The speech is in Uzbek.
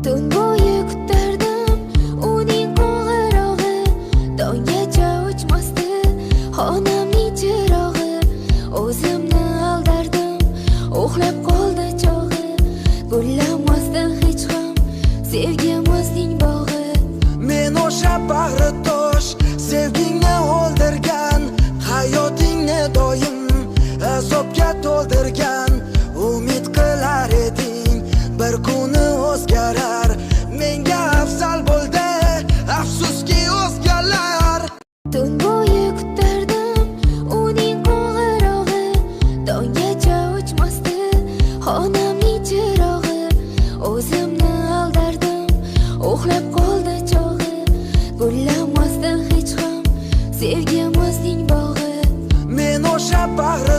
Tun bo'yi kutardim uning qo'ng'irog'i, tonggacha o'chmasdi xonamning chirog'i. O'zimni aldardim, uxlab qoldi chog'i, gullamasdi hech ham sevgimizning bog'i. Men o'sha bag'ri tosh sevgingni o'ldirgan, hayotingni doim azobga to'ldirgan. Umid qilar eding bir kuni o'zgarar, menga afzal bo'ldi afsuski o'zgalar. Tun bo'yi kutardim uning qo'ng'irog'i, tonggacha o'chmasdi xonamning chirog'i. O'zimni aldardim, uxlab qoldi chog'i, gullamasdi hech ham sevgimizning bog'i. Men o'sha bag'ri